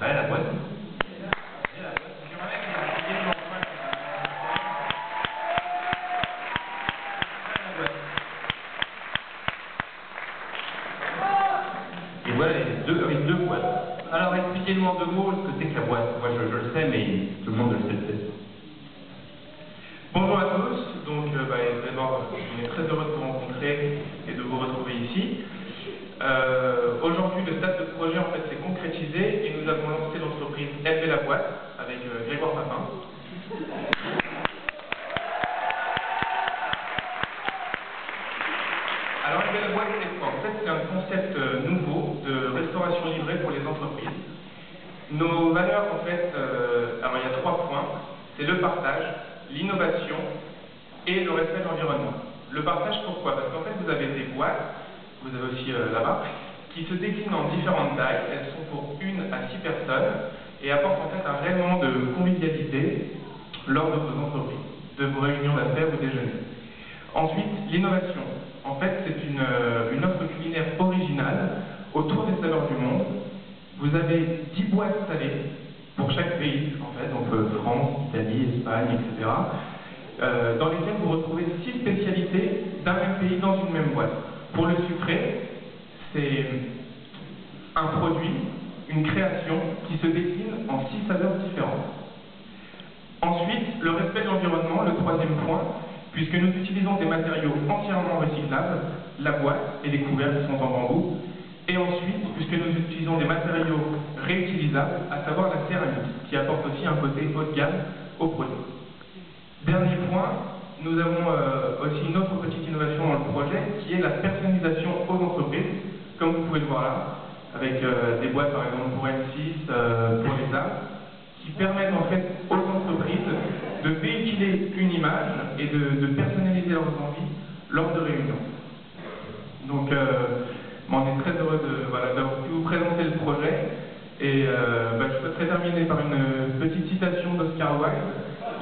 Ouais, la boîte. Et voilà les deux boîtes. Alors expliquez-nous en 2 mots ce que c'est que la boîte. Moi je le sais, mais tout le monde ne le sait peut-être. Bonjour à tous, donc d'abord on est très heureux de vous rencontrer et de vous retrouver ici. Aujourd'hui le stade de projet en fait s'est concrétisé et nous avons lancé l'entreprise LV La Boîte avec Grégoire Papin. Alors LV La Boîte c'est quoi? En fait c'est un concept nouveau de restauration livrée pour les entreprises. Nos valeurs en fait, alors il y a 3 points, c'est le partage, l'innovation et le respect de l'environnement. Le partage pourquoi? Parce qu'en fait vous avez des boîtes, vous avez aussi là-bas, qui se déclinent en différentes tailles, elles sont pour 1 à 6 personnes et apportent en fait un réel moment de convivialité lors de vos entreprises, de vos réunions d'affaires ou déjeuners. Ensuite, l'innovation. En fait c'est une offre culinaire originale autour des saveurs du monde. Vous avez 10 boîtes salées pour chaque pays, en fait, donc France, Italie, Espagne, etc., dans lesquelles vous retrouvez 6 spécialités d'un même pays dans une même boîte. Pour le sucré, c'est un produit, une création qui se décline en 6 saveurs différentes. Ensuite, le respect de l'environnement, le 3e point, puisque nous utilisons des matériaux entièrement recyclables, la boîte et les couverts qui sont en bambou. Et ensuite, puisque nous utilisons des matériaux réutilisables, à savoir la céramique, qui apporte aussi un côté haut de gamme au produit. Dernier point, nous avons aussi une autre petite innovation dans le projet, qui est la personnalisation aux entreprises, comme vous pouvez le voir là, avec des boîtes par exemple pour M6, pour les arts, qui permettent en fait aux entreprises de véhiculer une image et de personnaliser leurs envies lors de réunions. Donc, on est très heureux d'avoir pu vous présenter le projet et je souhaiterais terminer par une petite citation d'Oscar Wilde.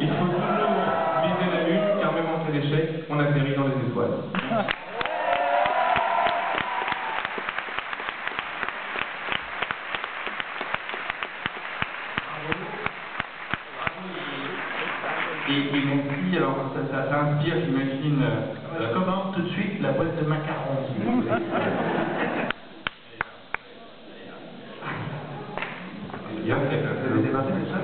Il faut toujours viser la lune car même en cas d'échec, on atterrit dans les étoiles. Et mon petit, alors ça inspire, j'imagine, commande tout de suite la boîte de macarons. Bien, vous avez débattu de ça?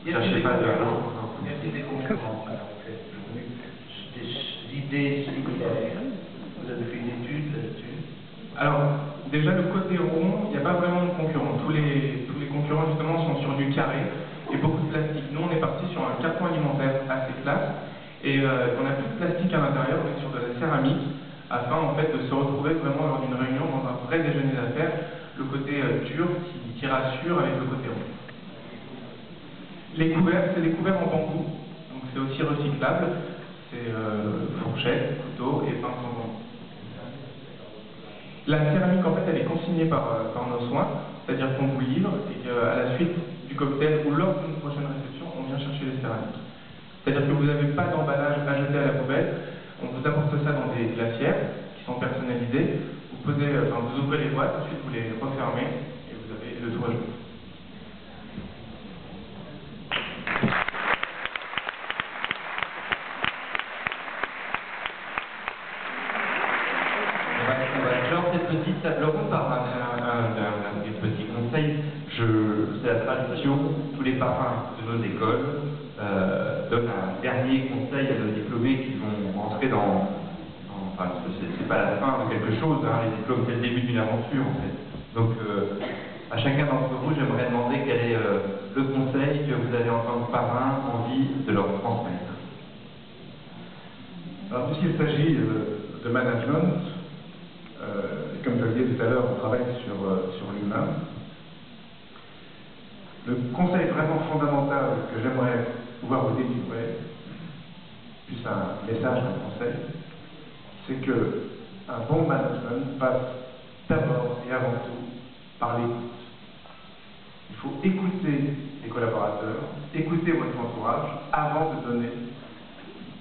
Cherchez pas de... Y a-t-il des concurrents? Des idées similaires? Vous avez fait une étude là-dessus? Alors, déjà le côté rond, il n'y a pas vraiment de concurrents. Tous les concurrents justement sont sur du carré et beaucoup de plastique. Nous on est parti sur un carton alimentaire assez classe et on n'a plus de plastique à l'intérieur, on est sur de la céramique afin en fait de se retrouver vraiment lors d'une réunion dans un vrai déjeuner d'affaires, le côté dur qui rassure avec le côté rond. Les couverts, c'est des couverts en bambou, donc c'est aussi recyclable, c'est fourchette, couteau et pince en bambou. La céramique, en fait, elle est consignée par nos soins, c'est-à-dire qu'on vous livre et qu'à la suite du cocktail ou lors d'une prochaine réception, on vient chercher les céramiques. C'est-à-dire que vous n'avez pas d'emballage à jeter à la poubelle, on vous apporte ça dans des glacières qui sont personnalisées, vous ouvrez les boîtes, ensuite vous les refermez et vous avez le tour à jouer. Cette petite table ronde par un petit conseil. C'est la tradition, tous les parrains de nos écoles donnent un dernier conseil à nos diplômés qui vont rentrer enfin, c'est pas la fin de quelque chose, hein, les diplômes c'est le début d'une aventure en fait. Donc à chacun d'entre vous, j'aimerais demander quel est le conseil que vous avez en tant que parrain envie de leur transmettre. Alors puisqu'il s'agit de management, comme je le disais tout à l'heure, on travaille sur l'humain. Le conseil vraiment fondamental que j'aimerais pouvoir vous délivrer, plus un message qu'un conseil, c'est que un bon management passe d'abord et avant tout par l'écoute. Il faut écouter les collaborateurs, écouter votre entourage avant de donner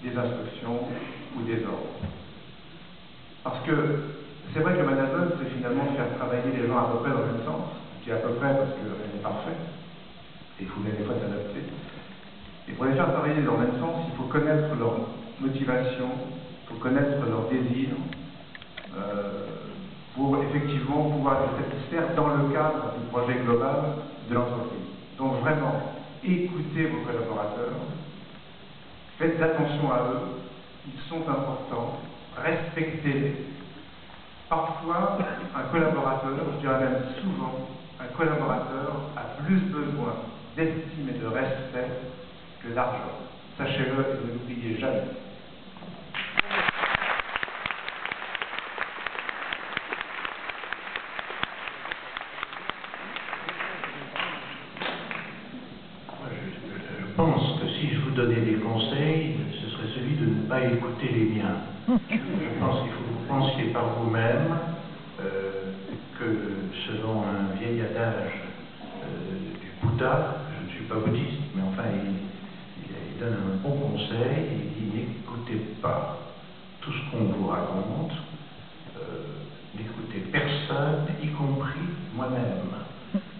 des instructions ou des ordres. Parce que c'est vrai que le management, c'est finalement faire travailler les gens à peu près dans le même sens, qui est à peu faire travailler dans le même sens, il faut connaître leur motivation, il faut connaître leurs désirs, pour effectivement pouvoir les satisfaire dans le cadre du projet global de l'entreprise. Donc vraiment, écoutez vos collaborateurs, faites attention à eux, ils sont importants, respectez-les. Parfois, un collaborateur, je dirais même souvent, un collaborateur a plus besoin d'estime et de respect que d'argent. Sachez-le et ne l'oubliez jamais. Je pense que si je vous donnais des conseils, ce serait celui de ne pas écouter les miens. Je pense qu'il faut que vous pensiez par vous-même que selon un vieil adage du Bouddha, je ne suis pas bouddhiste, mais enfin il donne un bon conseil, il dit n'écoutez pas tout ce qu'on vous raconte, n'écoutez personne, y compris moi-même.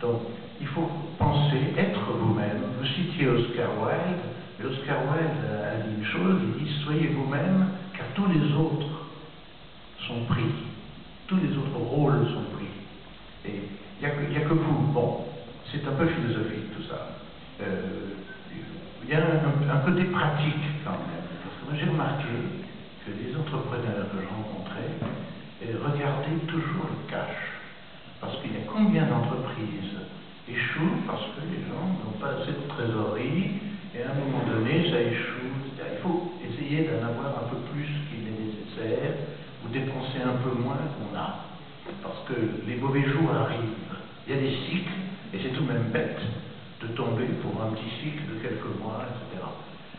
Donc il faut penser, être vous-même. Vous citiez Oscar Wilde, et Oscar Wilde a dit une chose, il dit soyez vous-même, car tous les autres sont pris, tous les autres rôles sont pris. Et il n'y a que vous. Bon, c'est un peu philosophique tout ça. Il y a un côté pratique quand même. Parce que moi j'ai remarqué que les entrepreneurs que je rencontrais regardaient toujours le cash. Parce qu'il y a combien d'entreprises échouent parce que les gens n'ont pas assez de trésorerie et à un moment donné ça échoue. Il faut essayer d'en avoir un peu plus qu'il est nécessaire ou dépenser un peu moins qu'on a. Parce que les mauvais jours arrivent. Il y a des cycles et c'est tout de même bête de tomber pour un petit cycle de quelques mois, etc.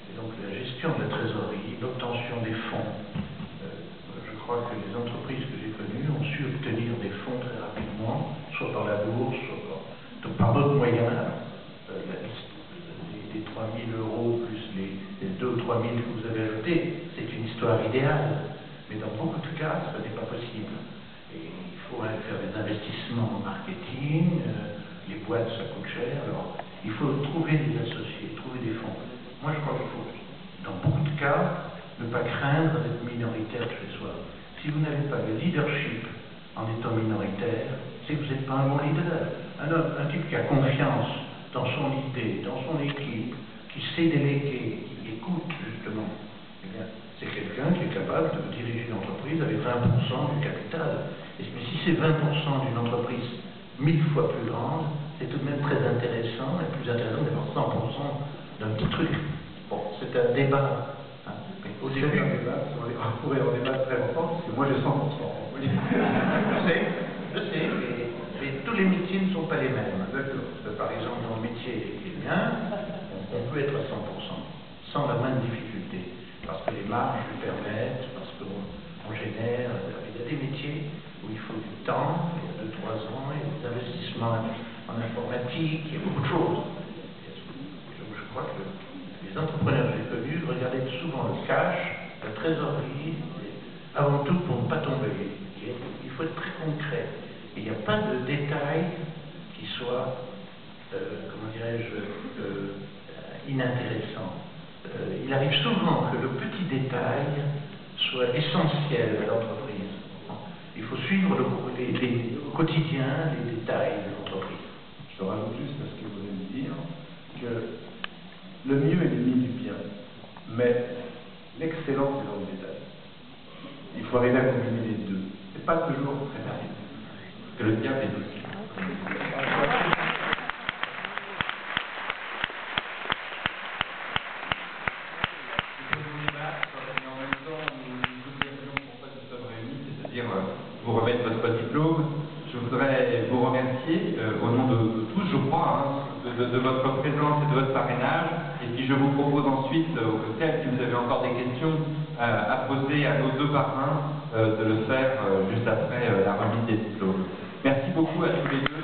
Et donc la gestion de la trésorerie, l'obtention des fonds. Je crois que les entreprises que j'ai connues ont su obtenir des fonds très rapidement, soit par la bourse, soit par d'autres moyens. Les 3 000 euros plus les 2 ou 3 000 que vous avez ajoutés, c'est une histoire idéale. Mais dans beaucoup de cas, ce n'est pas possible. Et il faut faire des investissements en marketing, les boîtes ça coûte cher, alors il faut trouver des associés, trouver des fonds. Moi je crois qu'il faut, dans beaucoup de cas, ne pas craindre d'être minoritaire chez soi. Si vous n'avez pas le leadership en étant minoritaire, c'est que vous n'êtes pas un bon leader. Un type qui a confiance dans son idée, dans son équipe, qui sait déléguer, qui écoute justement, eh bien, c'est quelqu'un qui est capable de diriger une entreprise avec 20% du capital. Mais si c'est 20% d'une entreprise 1000 fois plus grande, c'est tout de même très intéressant, et plus intéressant d'avoir 100% d'un petit truc. Bon, c'est un débat. Au début, on pourrait en débattre très longtemps, parce que moi j'ai 100%. Je sais, mais tous les métiers ne sont pas les mêmes. Par exemple, dans le métier qui est le mien, on peut être à 100%, sans la moindre difficulté, parce que les marges le permettent, parce qu'on génère. Il y a des métiers où il faut du temps, il y a 2-3 ans, il y a des investissements en informatique, il y a beaucoup de choses. Je crois que les entrepreneurs que j'ai connus regardaient souvent le cash, la trésorerie, avant tout pour ne pas tomber. Il faut être très concret. Il n'y a pas de détail qui soit, comment dirais-je, inintéressant. Il arrive souvent que le petit détail soit essentiel à l'entreprise. Il faut suivre au quotidien les détails de l'entreprise. Je rajoute juste à ce que vous venez de dire que le mieux est l'ennemi du bien, mais l'excellence est dans le détail. Il faut arriver à combiner les deux. C'est pas toujours très facile. Que le diable est aussi. Vous remettre votre diplôme. Je voudrais vous remercier au nom de tous, je crois, de votre présence et de votre parrainage. Et puis je vous propose ensuite, peut-être si vous avez encore des questions à poser à nos 2 parrains, de le faire juste après la remise des diplômes. Merci beaucoup à tous les deux.